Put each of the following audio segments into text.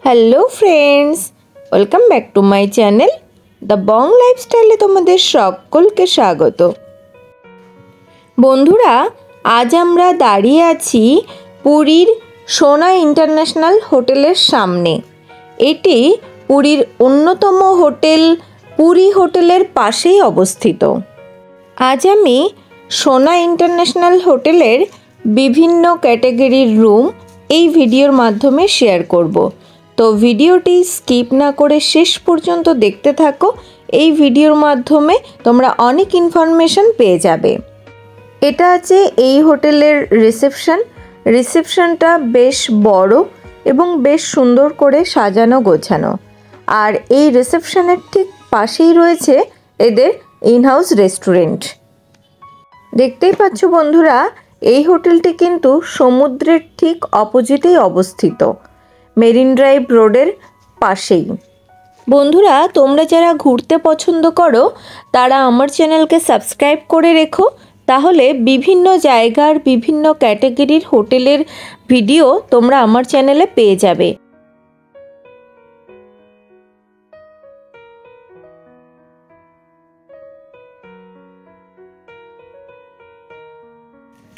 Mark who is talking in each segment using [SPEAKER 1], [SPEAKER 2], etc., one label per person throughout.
[SPEAKER 1] Hello friends, welcome back to my channel the Bong লাইফস্টাইলে তোমাদের সকলকে স্বাগত। বন্ধুরা, আজ আমরা দাঁড়িয়ে আছি পুরীর সোনা ইন্টারন্যাশনাল হোটেলের সামনে। এটি পুরীর অন্যতম হোটেল পুরী হোটেলের পাশেই অবস্থিত। আজ আমি সোনা ইন্টারন্যাশনাল হোটেলের বিভিন্ন ক্যাটাগরির রুম এই ভিডিওর মাধ্যমে শেয়ার করব। তো ভিডিওটি স্কিপ না করে শেষ পর্যন্ত দেখতে থাকো। এই ভিডিওর মাধ্যমে তোমরা অনেক ইনফরমেশন পেয়ে যাবে। এটা আছে এই হোটেলের রিসেপশনটা বেশ বড় এবং বেশ সুন্দর করে সাজানো গোছানো। আর এই রিসেপশনের ঠিক পাশেই রয়েছে এদের ইনহাউস রেস্টুরেন্ট। দেখতেই পাচ্ছ বন্ধুরা, এই হোটেলটি কিন্তু সমুদ্রের ঠিক অপোজিটেই অবস্থিত, মেরিন ড্রাইভ রোডের পাশেই। বন্ধুরা, তোমরা যারা ঘুরতে পছন্দ করো তারা আমার চ্যানেলকে সাবস্ক্রাইব করে রেখো, তাহলে বিভিন্ন জায়গার বিভিন্ন ক্যাটাগরির হোটেলের ভিডিও তোমরা আমার চ্যানেলে পেয়ে যাবে।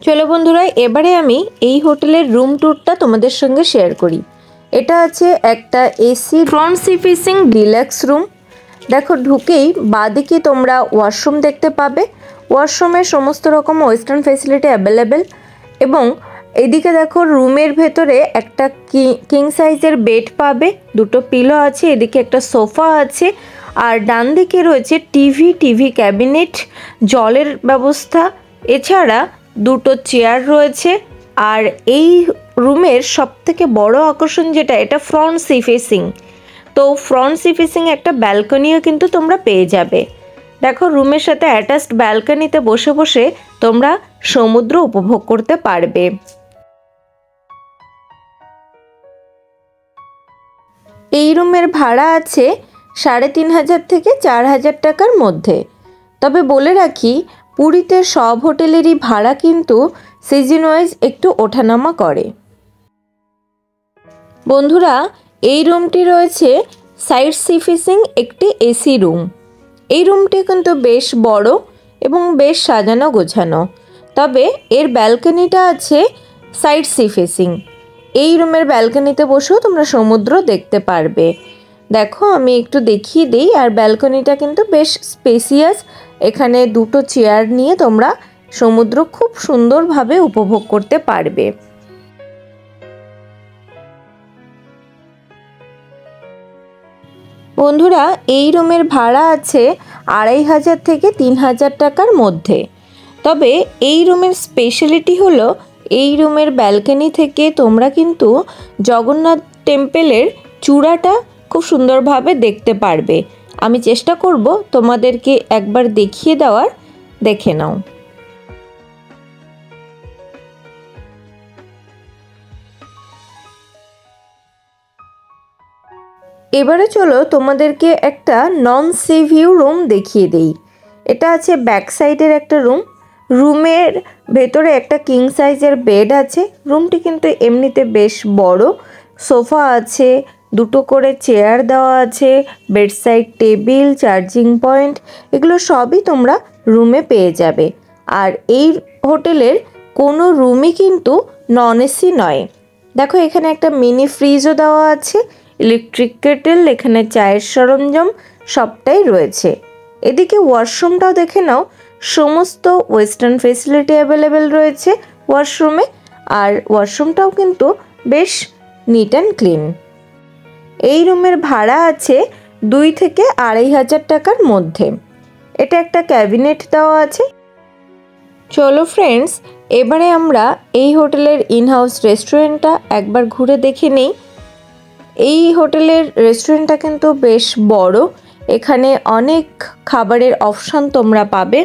[SPEAKER 1] চলো বন্ধুরা, এবারে আমি এই হোটেলের রুম ট্যুরটা তোমাদের সঙ্গে শেয়ার করি। এটা আছে একটা AC front sea facing deluxe room. দেখো, ঢুকেই বাঁদিকে তোমরা ওয়াশরুম দেখতে পাবে। ওয়াশরুমে সমস্ত রকম ওয়েস্টার্ন ফ্যাসিলিটি অ্যাভেলেবেল। এবং এদিকে দেখো, রুমের ভেতরে একটা কিং সাইজের বেড পাবে, দুটো পিলো আছে, এদিকে একটা সোফা আছে, আর ডান দিকে রয়েছে টিভি ক্যাবিনেট, জলের ব্যবস্থা, এছাড়া দুটো চেয়ার রয়েছে। আর এই রুমের সবথেকে বড় আকর্ষণ যেটা, এটা ফ্রন্ট সি ফেসিং। তো ফ্রন্ট সি ফেসিং একটা ব্যালকনিও কিন্তু তোমরা পেয়ে যাবে। দেখো, রুমের সাথে অ্যাটাচড ব্যালকনিতে বসে বসে তোমরা সমুদ্র উপভোগ করতে পারবে। এই রুমের ভাড়া আছে 3,500 থেকে 4,000 টাকার মধ্যে। তবে বলে রাখি, পুরীতে সব হোটেলেরই ভাড়া কিন্তু সিজন ওয়াইজ একটু ওঠানামা করে। বন্ধুরা, এই রুমটি রয়েছে সাইড সি ফেসিং একটি এসি রুম। এই রুমটি কিন্তু বেশ বড় এবং বেশ সাজানো গোছানো। তবে এর ব্যালকনিটা আছে সাইড সি ফেসিং। এই রুমের ব্যালকনিতে বসেও তোমরা সমুদ্র দেখতে পারবে। দেখো, আমি একটু দেখিয়ে দিই। আর ব্যালকনিটা কিন্তু বেশ স্পেসিয়াস। এখানে দুটো চেয়ার নিয়ে তোমরা সমুদ্র খুব সুন্দরভাবে উপভোগ করতে পারবে। বন্ধুরা, এই রুমের ভাড়া আছে 2,500 থেকে 3,000 টাকার মধ্যে। তবে এই রুমের স্পেশালিটি হলো, এই রুমের ব্যালকনি থেকে তোমরা কিন্তু জগন্নাথ টেম্পলের চূড়াটা খুব সুন্দরভাবে দেখতে পারবে। আমি চেষ্টা করব তোমাদেরকে একবার দেখিয়ে দেওয়ার, দেখে নাও। এবারে চলো তোমাদেরকে একটা নন সি ভিউ রুম দেখিয়ে দেই। এটা আছে ব্যাক সাইডের একটা রুম। রুমের ভেতরে একটা কিং সাইজের বেড আছে। রুমটি কিন্তু এমনিতে বেশ বড়। সোফা আছে, দুটো করে চেয়ার দেওয়া আছে, বেডসাইড টেবিল, চার্জিং পয়েন্ট, এগুলো সবই তোমরা রুমে পেয়ে যাবে। আর এই হোটেলের কোনো রুমই কিন্তু নন এসি নয়। দেখো, এখানে একটা মিনি ফ্রিজও দেওয়া আছে, ইলেকট্রিক কেটেল, এখানে চায়ের সরঞ্জাম সবটাই রয়েছে। এদিকে ওয়াশরুমটাও দেখে নাও, সমস্ত ওয়েস্টার্ন ফেসিলিটি অ্যাভেলেবেল রয়েছে ওয়াশরুমে। আর ওয়াশরুমটাও কিন্তু বেশ নিট অ্যান্ড ক্লিন। এই রুমের ভাড়া আছে 2 থেকে 2,500 টাকার মধ্যে। এটা একটা ক্যাবিনেট দেওয়া আছে। চলো ফ্রেন্ডস, এবারে আমরা এই হোটেলের ইনহাউস রেস্টুরেন্টটা একবার ঘুরে দেখে নিই। এই হোটেলের রেস্টুরেন্টটা কিন্তু বেশ বড়। এখানে অনেক খাবারের অপশন তোমরা পাবে।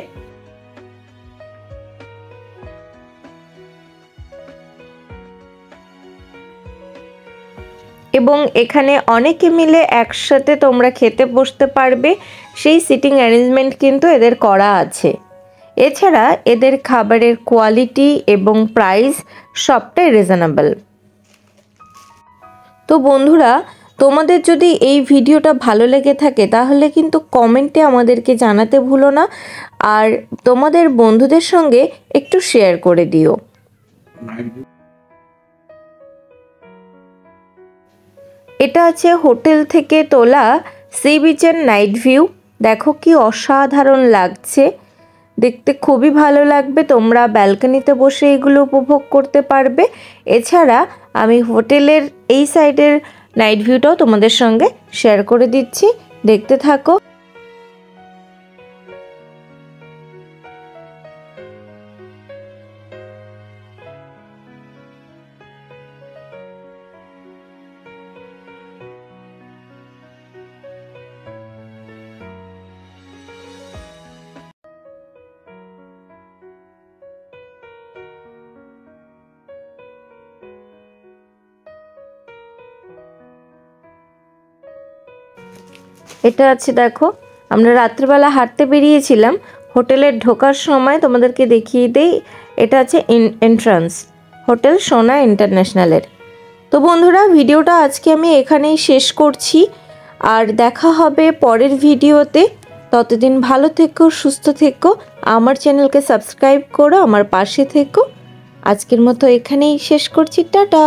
[SPEAKER 1] এবং এখানে অনেকে মিলে একসাথে তোমরা খেতে বসতে পারবে, সেই সিটিং অ্যারেঞ্জমেন্ট কিন্তু এদের করা আছে। এছাড়া এদের খাবারের কোয়ালিটি এবং প্রাইস সবটাই রিজনেবল। তো বন্ধুরা, তোমাদের যদি এই ভিডিওটা ভালো লেগে থাকে তাহলে কিন্তু কমেন্টে আমাদেরকে জানাতে ভুলো না, আর তোমাদের বন্ধুদের সঙ্গে একটু শেয়ার করে দিও। এটা আছে হোটেল থেকে তোলা সি বিচের নাইট ভিউ। দেখো কি অসাধারণ লাগছে, দেখতে খুবই ভালো লাগবে। তোমরা ব্যালকনিতে বসে এগুলো উপভোগ করতে পারবে। এছাড়া আমি হোটেলের এই সাইডের নাইট ভিউটাও তোমাদের সঙ্গে শেয়ার করে দিচ্ছি, দেখতে থাকো। এটা আছে দেখো, আমরা রাত্রিবেলা হাঁটতে বেরিয়েছিলাম, হোটেলের ঢোকার সময় তোমাদেরকে দেখিয়ে দেই। এটা আছে এন্ট্রান্স, হোটেল সোনা ইন্টারন্যাশনালের। তো বন্ধুরা, ভিডিওটা আজকে আমি এখানেই শেষ করছি, আর দেখা হবে পরের ভিডিওতে। ততদিন ভালো থেকো, সুস্থ থেকো, আমার চ্যানেলকে সাবস্ক্রাইব করো, আমার পাশে থেকো। আজকের মতো এখানেই শেষ করছি, টাটা।